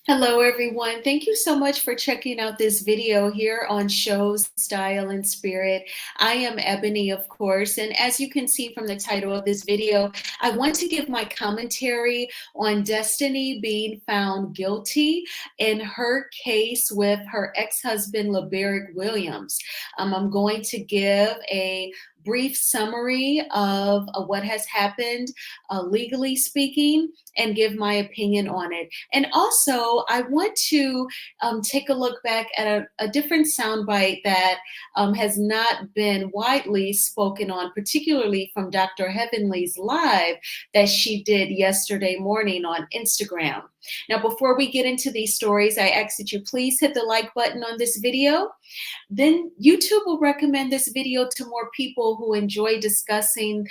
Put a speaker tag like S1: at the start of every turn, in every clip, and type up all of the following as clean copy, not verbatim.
S1: Hello, everyone. Thank you so much for checking out this video here on Shows, Style, and Spirit. I am Ebony, of course, and as you can see from the title of this video, I want to give my commentary on Destiny being found guilty in her case with her ex-husband, LeBarick Williams. I'm going to give a brief summary of what has happened, legally speaking, and give my opinion on it. And also, I want to take a look back at a different soundbite that has not been widely spoken on, particularly from Dr. Heavenly's live that she did yesterday morning on Instagram. Now, before we get into these stories, I ask that you please hit the like button on this video. Then YouTube will recommend this video to more people who enjoy discussing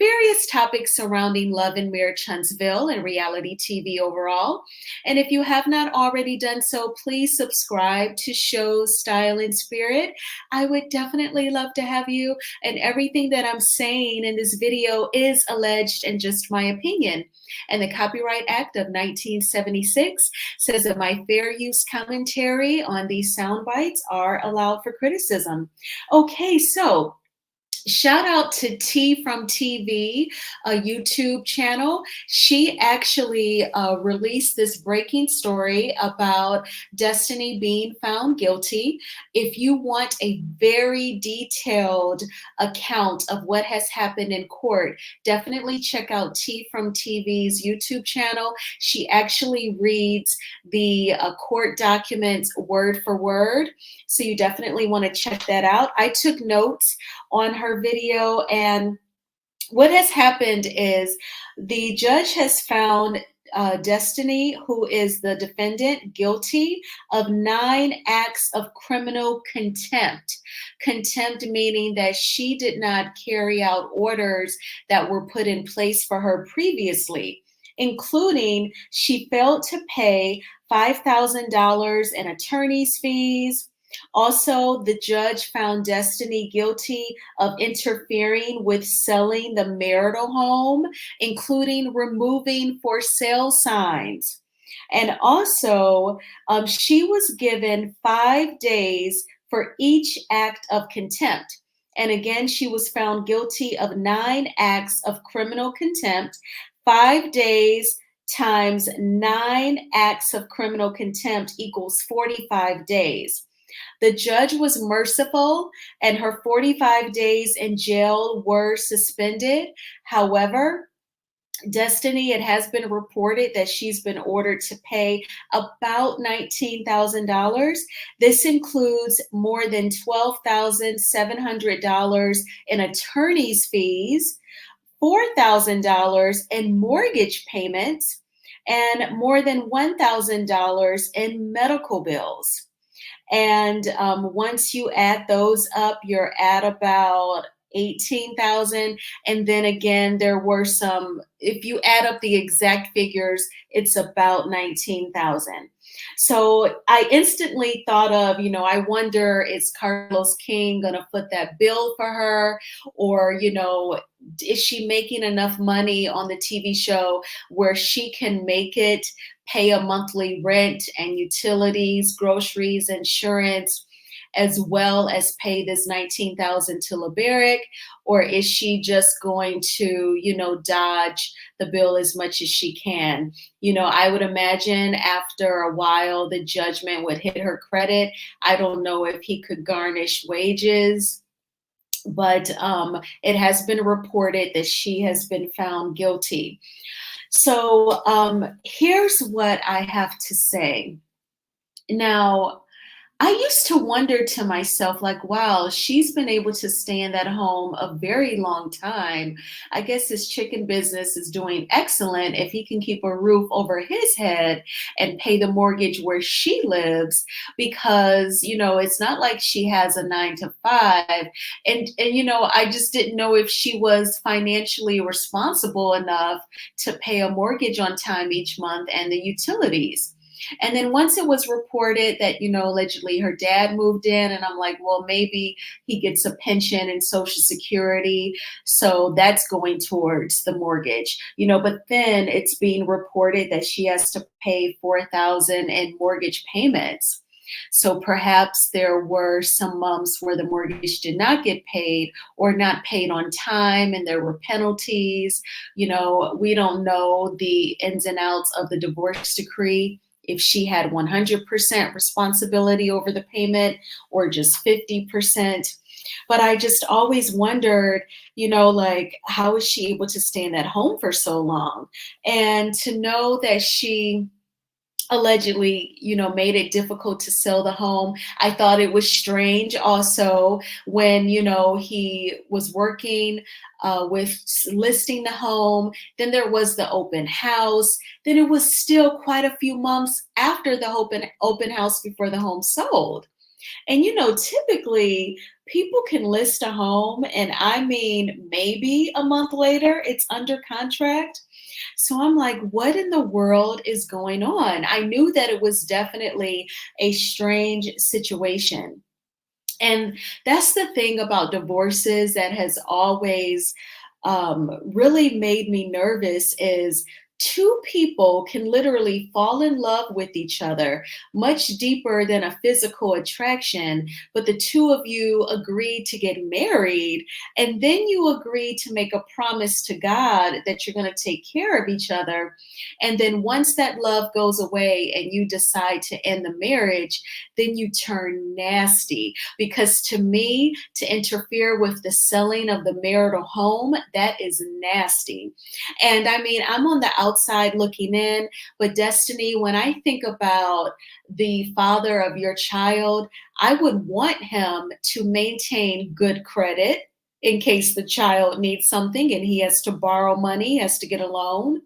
S1: various topics surrounding love and marriage Huntsville and reality TV overall. And if you have not already done so, please subscribe to Shows, Style, and Spirit. I would definitely love to have you. And everything that I'm saying in this video is alleged and just my opinion. And the Copyright Act of 1976 says that my fair use commentary on these sound bites are allowed for criticism. Okay, so shout out to T from TV, a YouTube channel. She actually released this breaking story about Destiny being found guilty. If you want a very detailed account of what has happened in court, definitely check out T from TV's YouTube channel. She actually reads the court documents word for word. So you definitely want to check that out. I took notes on her video, and what has happened is the judge has found Destiny, who is the defendant, guilty of 9 acts of criminal contempt. Contempt meaning that she did not carry out orders that were put in place for her previously, including she failed to pay $5,000 in attorney's fees. Also, the judge found Destiny guilty of interfering with selling the marital home, including removing for sale signs. And also, she was given 5 days for each act of contempt. And again, she was found guilty of 9 acts of criminal contempt. 5 days times 9 acts of criminal contempt equals 45 days. The judge was merciful and her 45 days in jail were suspended. However, Destiny, it has been reported that she's been ordered to pay about $19,000. This includes more than $12,700 in attorney's fees, $4,000 in mortgage payments, and more than $1,000 in medical bills. And once you add those up, you're at about 18,000. And then again, there were some, if you add up the exact figures, it's about 19,000. So I instantly thought of, I wonder, is Carlos King going to foot that bill for her? Or, is she making enough money on the TV show where she can make it pay a monthly rent and utilities, groceries, insurance, as well as pay this 19,000 to LeBarick? Or is she just going to, dodge the bill as much as she can? I would imagine after a while, the judgment would hit her credit. I don't know if he could garnish wages, but it has been reported that she has been found guilty. So here's what I have to say. Now, I used to wonder to myself, like, wow, she's been able to stay in that home a very long time. I guess his chicken business is doing excellent if he can keep a roof over his head and pay the mortgage where she lives, because, it's not like she has a 9 to 5. And I just didn't know if she was financially responsible enough to pay a mortgage on time each month and the utilities. And then once it was reported that, allegedly her dad moved in, and I'm like, well, maybe he gets a pension and Social Security. So that's going towards the mortgage, but then it's being reported that she has to pay 4,000 in mortgage payments. So perhaps there were some months where the mortgage did not get paid or not paid on time, and there were penalties. We don't know the ins and outs of the divorce decree, if she had 100% responsibility over the payment or just 50%. But I just always wondered, like, how is she able to stay in that home for so long? And to know that she allegedly, made it difficult to sell the home. I thought it was strange also when, he was working with listing the home. Then there was the open house. Then it was still quite a few months after the open house before the home sold. And typically people can list a home, and I mean, maybe a month later it's under contract. So I'm like, what in the world is going on? I knew that it was definitely a strange situation. And that's the thing about divorces that has always really made me nervous is two people can literally fall in love with each other much deeper than a physical attraction, but the two of you agree to get married, and then you agree to make a promise to God that you're going to take care of each other. And then once that love goes away and you decide to end the marriage, then you turn nasty. Because to me, to interfere with the selling of the marital home, that is nasty. And I mean, I'm on the outside looking in, but Destiny, when I think about the father of your child, I would want him to maintain good credit in case the child needs something and he has to borrow money, has to get a loan.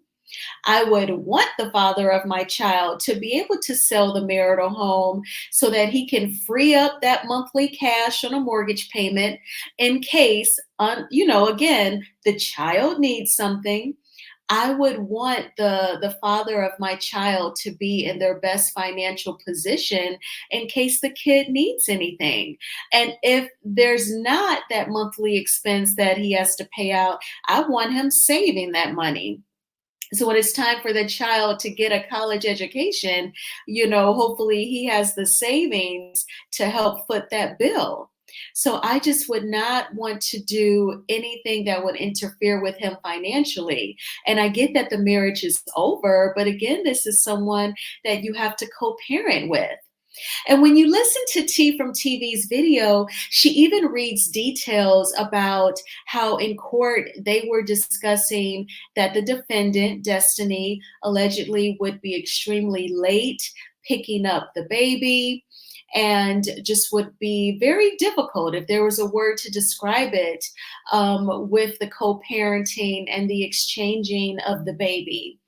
S1: I would want the father of my child to be able to sell the marital home so that he can free up that monthly cash on a mortgage payment in case, again, the child needs something. I would want the father of my child to be in their best financial position in case the kid needs anything. And if there's not that monthly expense that he has to pay out, I want him saving that money. So when it's time for the child to get a college education, hopefully he has the savings to help foot that bill. So I just would not want to do anything that would interfere with him financially. And I get that the marriage is over, but again, this is someone that you have to co-parent with. And when you listen to T from TV's video, she even reads details about how in court they were discussing that the defendant, Destiny, allegedly would be extremely late picking up the baby and just would be very difficult, if there was a word to describe it, with the co-parenting and the exchanging of the baby.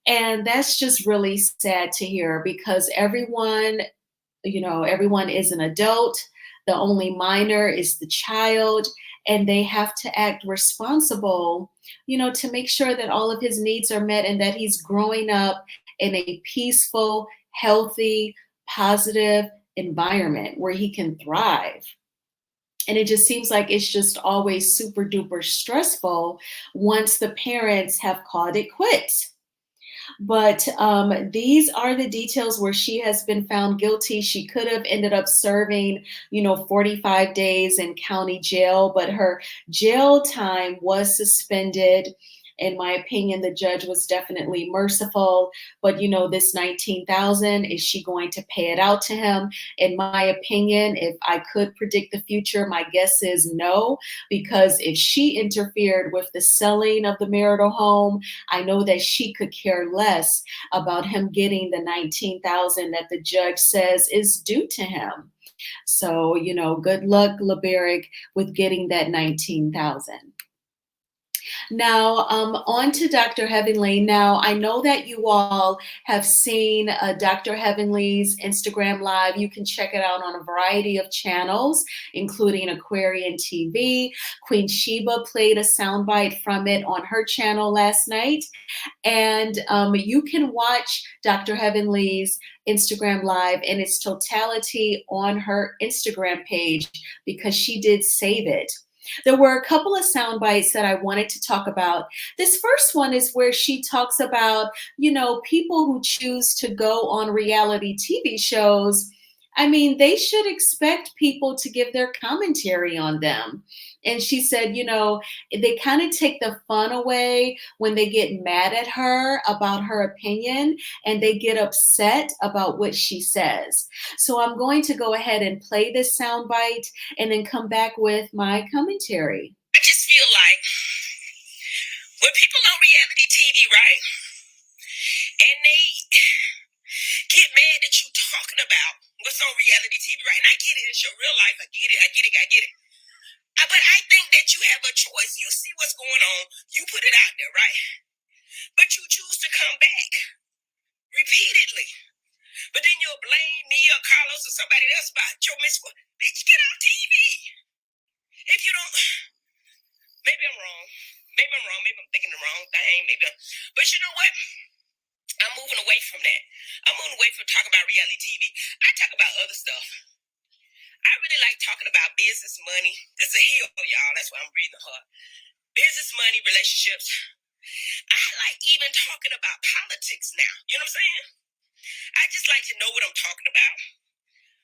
S1: And that's just really sad to hear because everyone is an adult. The only minor is the child, and they have to act responsible, to make sure that all of his needs are met and that he's growing up in a peaceful, healthy, positive environment where he can thrive. And it just seems like it's just always super duper stressful once the parents have called it quits. But these are the details where she has been found guilty. She could have ended up serving, 45 days in county jail, but her jail time was suspended. In my opinion, the judge was definitely merciful. But this 19,000, is she going to pay it out to him? In my opinion, if I could predict the future, my guess is no, because if she interfered with the selling of the marital home, I know that she could care less about him getting the 19,000 that the judge says is due to him. So, good luck, LeBaric, with getting that 19,000. Now, on to Dr. Heavenly. Now, I know that you all have seen Dr. Heavenly's Instagram Live. You can check it out on a variety of channels, including Aquarian TV. Queen Sheba played a soundbite from it on her channel last night. And you can watch Dr. Heavenly's Instagram Live in its totality on her Instagram page because she did save it. There were a couple of sound bites that I wanted to talk about. This first one is where she talks about, people who choose to go on reality TV shows. I mean, they should expect people to give their commentary on them. And she said, they kind of take the fun away when they get mad at her about her opinion and they get upset about what she says. So I'm going to go ahead and play this soundbite and then come back with my commentary.
S2: I just feel like when people on reality TV, right, and they get mad at you talking about what's on reality TV, right? And I get it, it's your real life. I get it. But I think that you have a choice. You see what's going on, you put it out there, right? But you choose to come back repeatedly. But then you'll blame me or Carlos or somebody else about your misfortune. Bitch, get on TV. If you don't, maybe I'm wrong. Maybe I'm thinking the wrong thing. But you know what? I'm moving away from that. I'm moving away from talking about reality TV. I talk about other stuff. I really like talking about business, money. This is a hill, y'all. That's why I'm breathing hard. Business, money, relationships. I like even talking about politics now. You know what I'm saying? I just like to know what I'm talking about.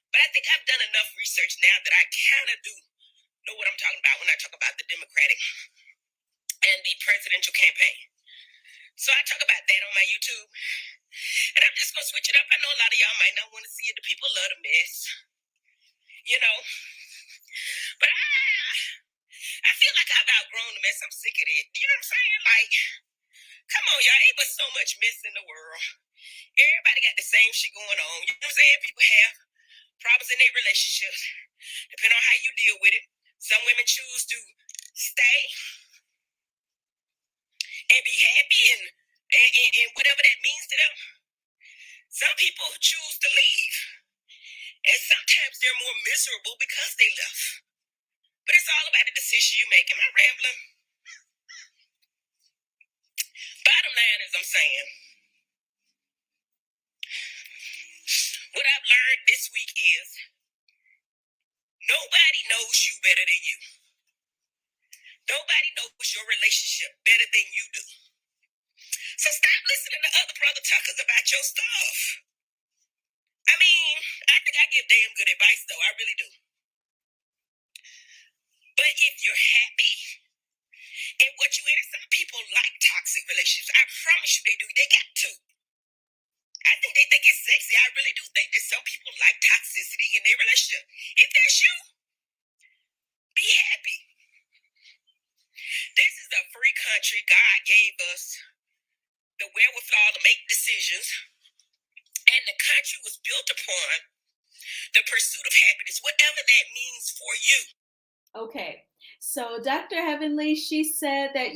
S2: But I think I've done enough research now that I kind of do know what I'm talking about when I talk about the Democratic and the presidential campaign. So I talk about that on my YouTube. And I'm just going to switch it up. I know a lot of y'all might not want to see it. The people love the mess. But I feel like I've outgrown the mess. I'm sick of it. You know what I'm saying? Like, come on, y'all. Ain't but so much mess in the world. Everybody got the same shit going on. You know what I'm saying? People have problems in their relationships. Depending on how you deal with it. Some women choose to stay and be happy and whatever that means to them. Some people choose to leave. And sometimes they're more miserable because they left. But it's all about the decision you make. Am I rambling? Bottom line is I'm saying, what I've learned this week is nobody knows you better than you. Nobody knows your relationship better than you do. So stop listening to other brother talkers about your stuff. I mean, I think I give damn good advice, though. I really do. But if you're happy in what you in, some people like toxic relationships. I promise you they do. They got to. I think they think it's sexy. I really do think that some people like toxicity in their relationship. If that's you, be happy. This is a free country. God gave us the wherewithal to make decisions. And the country was built upon the pursuit of happiness, whatever that means for you.
S1: Okay, so Dr. Heavenly, she said that,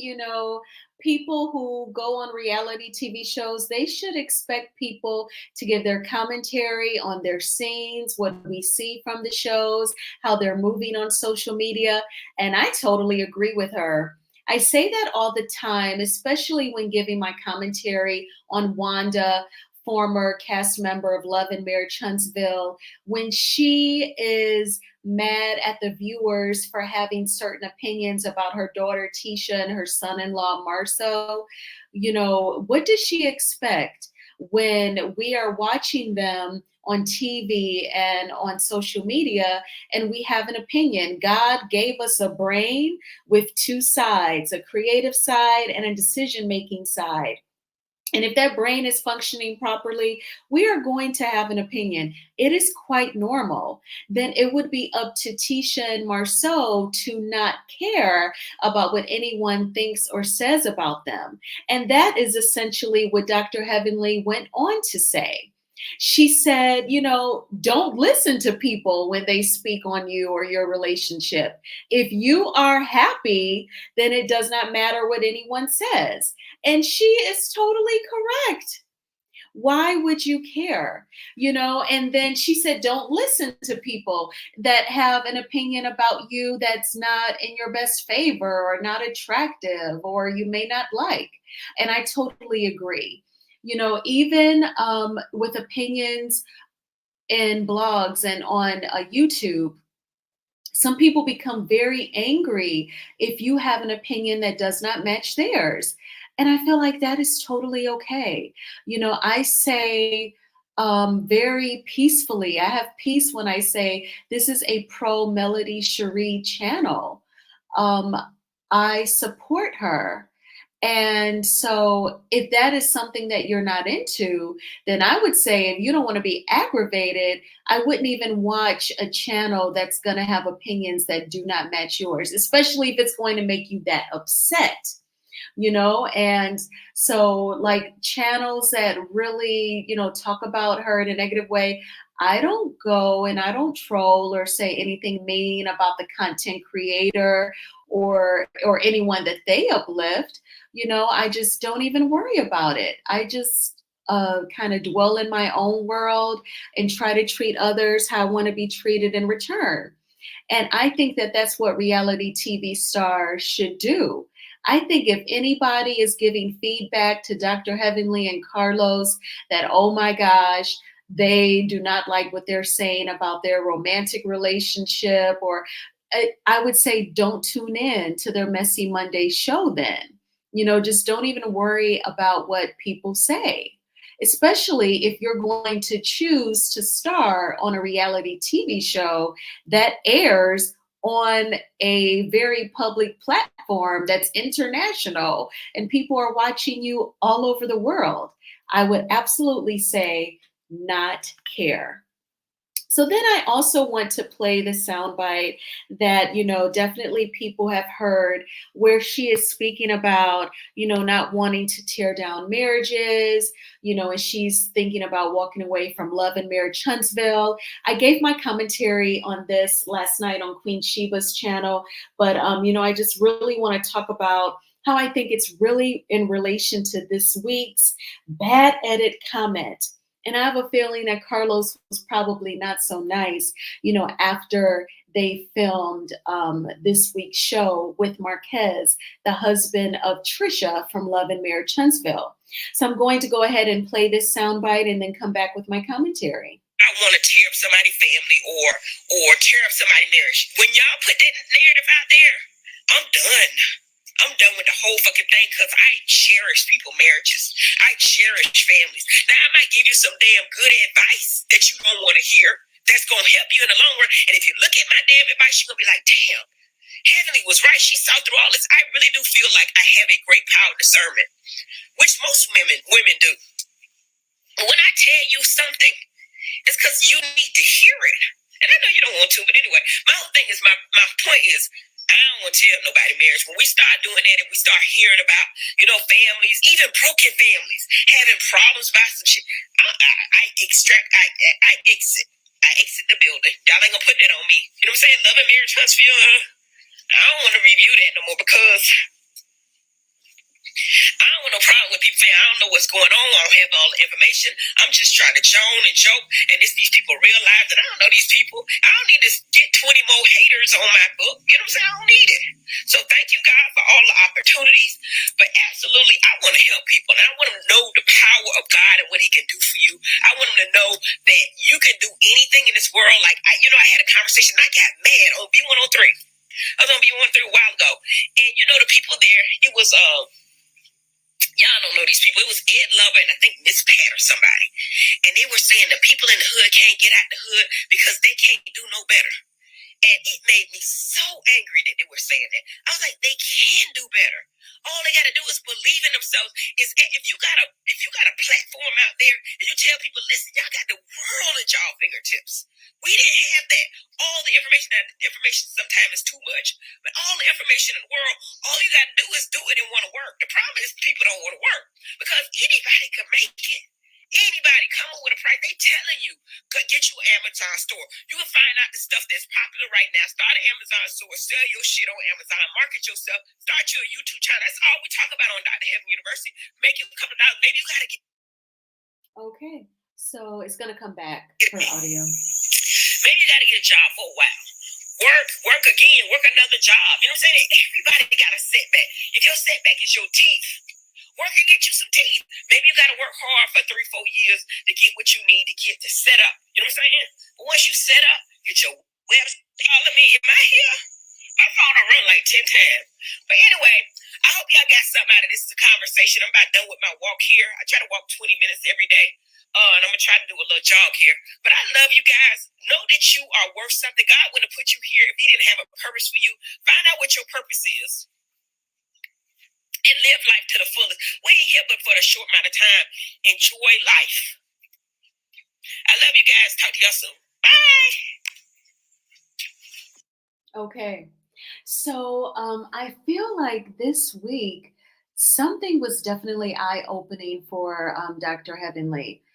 S1: people who go on reality TV shows, they should expect people to give their commentary on their scenes, what we see from the shows, how they're moving on social media. And I totally agree with her. I say that all the time, especially when giving my commentary on Wanda, former cast member of Love and Marriage Huntsville, when she is mad at the viewers for having certain opinions about her daughter Tisha and her son-in-law Marso. What does she expect when we are watching them on TV and on social media and we have an opinion? God gave us a brain with two sides, a creative side and a decision-making side. And if that brain is functioning properly, we are going to have an opinion. It is quite normal. Then it would be up to Tisha and Marceau to not care about what anyone thinks or says about them. And that is essentially what Dr. Heavenly went on to say. She said, don't listen to people when they speak on you or your relationship. If you are happy, then it does not matter what anyone says. And she is totally correct. Why would you care? And then she said, don't listen to people that have an opinion about you that's not in your best favor or not attractive or you may not like. And I totally agree. Even with opinions in blogs and on YouTube, some people become very angry if you have an opinion that does not match theirs. And I feel like that is totally okay. I say very peacefully, I have peace when I say this is a pro Melody Cherie channel. Um, I support her. And so, if that is something that you're not into, then I would say if you don't want to be aggravated, I wouldn't even watch a channel that's going to have opinions that do not match yours, especially if it's going to make you that upset. And so, like channels that really, talk about her in a negative way, I don't go and I don't troll or say anything mean about the content creator or anyone that they uplift. I just don't even worry about it. I just kind of dwell in my own world and try to treat others how I want to be treated in return. And I think that that's what reality TV stars should do. I think if anybody is giving feedback to Dr. Heavenly and Carlos that, oh my gosh, they do not like what they're saying about their romantic relationship, or I would say don't tune in to their Messy Monday show then. Just don't even worry about what people say, especially if you're going to choose to star on a reality TV show that airs on a very public platform that's international and people are watching you all over the world. I would absolutely say not care. So then I also want to play the soundbite that, definitely people have heard where she is speaking about, not wanting to tear down marriages, and she's thinking about walking away from Love and Marriage Huntsville. I gave my commentary on this last night on Queen Sheba's channel, but, I just really want to talk about how I think it's really in relation to this week's bad edit comment. And I have a feeling that Carlos was probably not so nice, after they filmed this week's show with Marquez, the husband of Trisha from Love and Marriage Huntsville. So I'm going to go ahead and play this soundbite and then come back with my commentary.
S2: I want to tear up somebody's family or tear up somebody's marriage. When y'all put that narrative out there, I'm done. I'm done with the whole fucking thing because I cherish people's marriages. I cherish families. Now, I might give you some damn good advice that you don't want to hear that's going to help you in the long run. And if you look at my damn advice, you're going to be like, damn, Heavenly was right. She saw through all this. I really do feel like I have a great power of discernment, which most women do. But when I tell you something, it's because you need to hear it. And I know you don't want to, but anyway, my whole thing is, my point is, I don't want to tell nobody marriage. When we start doing that and we start hearing about, families, even broken families, having problems about some shit, I exit. I exit the building. Y'all ain't gonna put that on me. You know what I'm saying? Love and Marriage Huntsville. I don't want to review that no more because I don't want no problem with people saying I don't know what's going on. I don't have all the information. I'm just trying to joan and joke. And these people realize that I don't know these people. I don't need to get 20 more haters on my book. You know what I'm saying? I don't need it. So thank you, God, for all the opportunities. But absolutely, I want to help people. And I want them to know the power of God and what he can do for you. I want them to know that you can do anything in this world. Like, I had a conversation. I got mad on B103. I was on B103 a while ago. And, the people there, it was, y'all don't know these people. It was Ed Lover and I think Miss Pat or somebody. And they were saying the people in the hood can't get out the hood because they can't do no better. And it made me so angry that they were saying that. I was like, they can do better. All they got to do is believe in themselves. If you got a platform out there and you tell people, listen, y'all got the world at y'all fingertips. We didn't have that. All the information, now the information sometimes is too much, but all the information in the world, all you got to do is do it and want to work. The problem is people don't want to work because anybody can make it. Anybody come up with a price, they telling you, go get you an Amazon store. You can find out the stuff that's popular right now. Start an Amazon store, sell your shit on Amazon, market yourself, start your YouTube channel. That's all we talk about on Dr. Heaven University. Make you a couple of dollars. Maybe you gotta get
S1: Okay. So it's going to come back for audio.
S2: maybe you gotta get a job for a while. Work again, work another job. You know what I'm saying? Everybody got a setback. If your setback is your teeth, work and get you some teeth. Maybe you got to work hard for 3-4 years to get what you need to get to set up. You know what I'm saying? But once you set up, get your web calling me. Am I here? My phone will run like 10 times. But anyway, I hope y'all got something out of this conversation. I'm about done with my walk here. I try to walk 20 minutes every day. And I'm going to try to do a little jog here. But I love you guys. Know that you are worth something. God wouldn't have put you here if he didn't have a purpose for you. Find out what your purpose is and live life to the fullest. We ain't here but for a short amount of time. Enjoy life. I love you guys. Talk to y'all soon. Bye.
S1: Okay. So I feel like this week something was definitely eye-opening for Dr. Heavenly.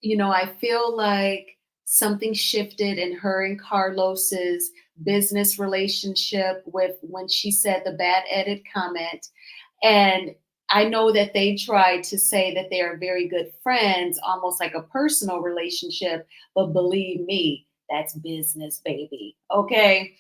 S1: I feel like something shifted in her and Carlos's business relationship with when she said the bad edit comment. And I know that they tried to say that they are very good friends, almost like a personal relationship, but believe me, that's business, baby. Okay.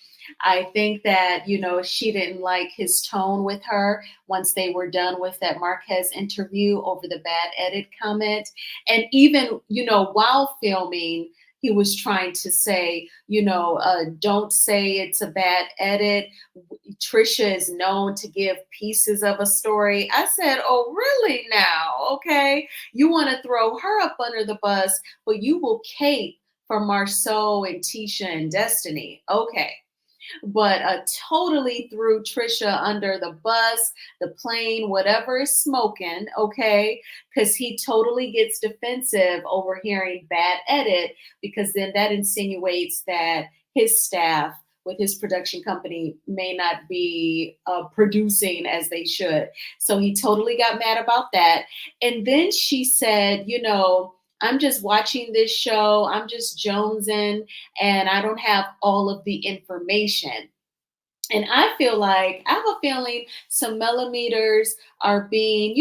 S1: I think that, she didn't like his tone with her once they were done with that Marquez interview over the bad edit comment. And even, while filming, he was trying to say, don't say it's a bad edit. Trisha is known to give pieces of a story. I said, oh, really now? Okay. You want to throw her up under the bus, but you will cape for Marceau and Tisha and Destiny. Okay. But totally threw Trisha under the bus, the plane, whatever is smoking, okay? Because he totally gets defensive over hearing bad edit, because then that insinuates that his staff with his production company may not be producing as they should. So he totally got mad about that. And then she said, I'm just watching this show. I'm just jonesing and I don't have all of the information. And I have a feeling some millimeters are being,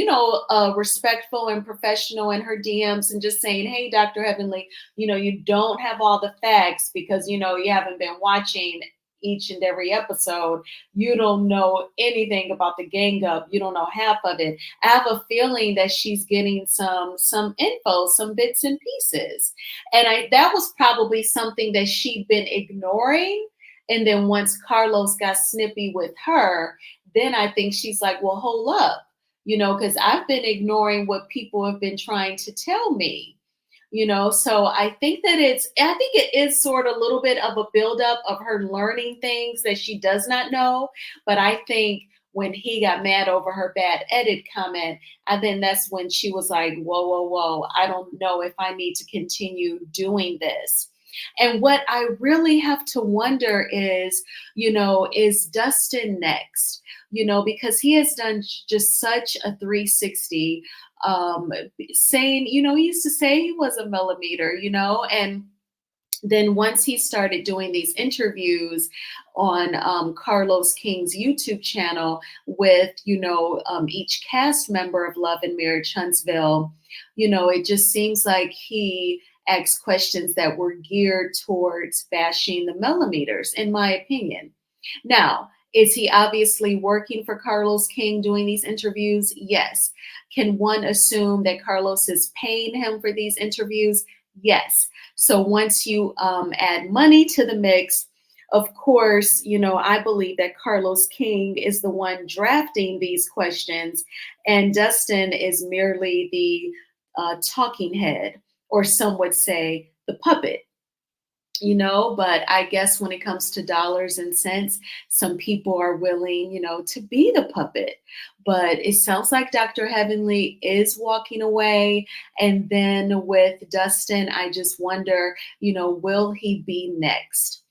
S1: respectful and professional in her DMs and just saying, hey, Dr. Heavenly, you don't have all the facts because, you haven't been watching each and every episode. You don't know anything about the gang up. You don't know half of it. I have a feeling that she's getting some info, some bits and pieces. And that was probably something that she'd been ignoring. And then once Carlos got snippy with her, then I think she's like, well, hold up, because I've been ignoring what people have been trying to tell me. So I think it is sort of a little bit of a buildup of her learning things that she does not know. But I think when he got mad over her bad edit comment, I think that's when she was like, whoa, whoa, whoa, I don't know if I need to continue doing this. And what I really have to wonder is, is Dustin next? Because he has done just such a 360, saying, he used to say he was a millimeter, and then once he started doing these interviews on Carlos King's YouTube channel with, each cast member of Love and Marriage Huntsville, it just seems like he asked questions that were geared towards bashing the millimeters, in my opinion. Now, is he obviously working for Carlos King doing these interviews? Yes. Can one assume that Carlos is paying him for these interviews? Yes. So once you add money to the mix, of course, I believe that Carlos King is the one drafting these questions, and Dustin is merely the talking head, or some would say the puppet. But I guess when it comes to dollars and cents, some people are willing, to be the puppet. But it sounds like Dr. Heavenly is walking away. And then with Dustin, I just wonder, will he be next?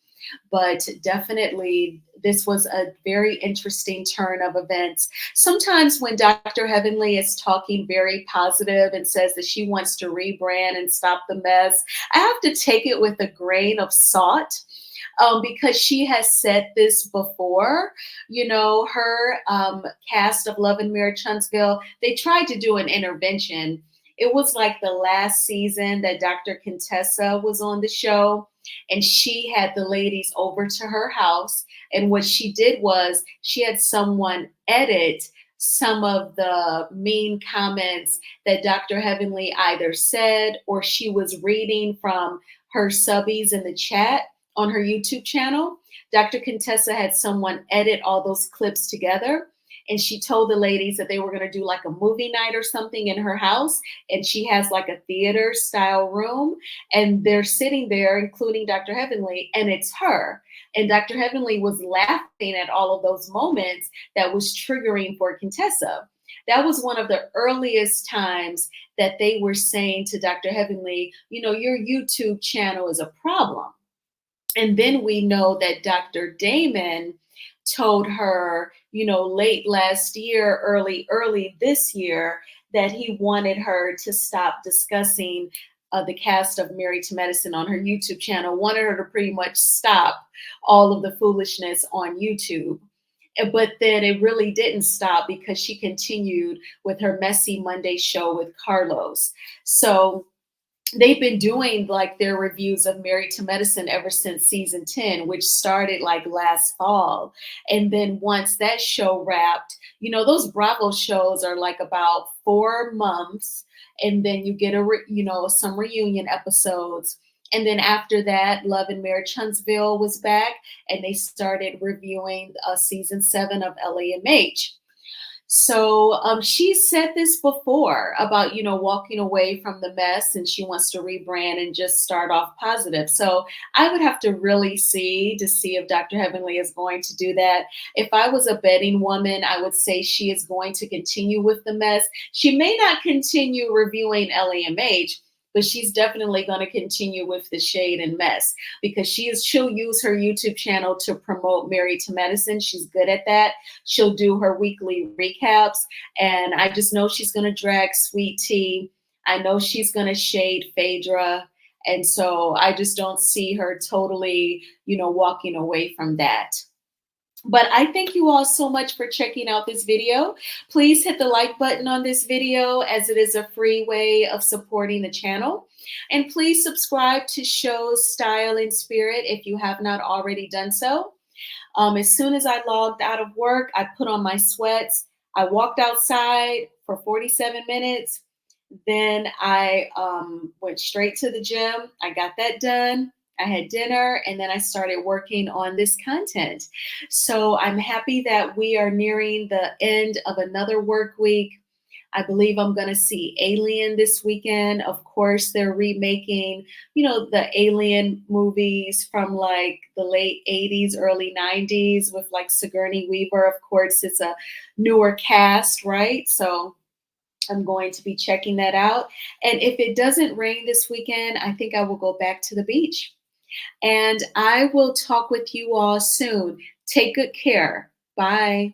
S1: but definitely this was a very interesting turn of events. Sometimes when Dr. Heavenly is talking very positive and says that she wants to rebrand and stop the mess, I have to take it with a grain of salt, because she has said this before. You know, her cast of Love and Marriage Huntsville, they tried to do an intervention. It was like the last season that Dr. Contessa was on the show, and she had the ladies over to her house. And what she did was she had someone edit some of the mean comments that Dr. Heavenly either said or she was reading from her subbies in the chat on her YouTube channel. Dr. Contessa had someone edit all those clips together. And she told the ladies that they were going to do like a movie night or something in her house. And she has like a theater style room. And they're sitting there, including Dr. Heavenly, and it's her. And Dr. Heavenly was laughing at all of those moments that was triggering for Contessa. That was one of the earliest times that they were saying to Dr. Heavenly, you know, your YouTube channel is a problem. And then we know that Dr. Damon told her, you know, late last year, early this year, that he wanted her to stop discussing the cast of Married to Medicine on her YouTube channel, wanted her to pretty much stop all of the foolishness on YouTube. But then it really didn't stop because she continued with her Messy Monday show with Carlos. So they've been doing like their reviews of Married to Medicine ever since season 10, which started like last fall. And then once that show wrapped, you know, those Bravo shows are like about 4 months. And then you get you know, some reunion episodes. And then after that, Love and Marriage Huntsville was back and they started reviewing season 7 of LAMH. So she said this before about, you know, walking away from the mess and she wants to rebrand and just start off positive. So I would have to really see to see if Dr. Heavenly is going to do that. If I was a betting woman, I would say she is going to continue with the mess. She may not continue reviewing LAMH, but she's definitely going to continue with the shade and mess because she'll use her YouTube channel to promote Married to Medicine. She's good at that. She'll do her weekly recaps, and I just know she's going to drag Sweet Tea. I know she's going to shade Phaedra, and so I just don't see her totally, you know, walking away from that. But I thank you all so much for checking out this video. Please hit the like button on this video as it is a free way of supporting the channel. And please subscribe to Shows Style and Spirit if you have not already done so. As soon as I logged out of work, I put on my sweats. I walked outside for 47 minutes. Then I went straight to the gym. I got that done. I had dinner and then I started working on this content. So I'm happy that we are nearing the end of another work week. I believe I'm going to see Alien this weekend. Of course, they're remaking, you know, the Alien movies from like the late 80s, early 90s with like Sigourney Weaver. Of course, it's a newer cast, right? So I'm going to be checking that out. And if it doesn't rain this weekend, I think I will go back to the beach. And I will talk with you all soon. Take good care. Bye.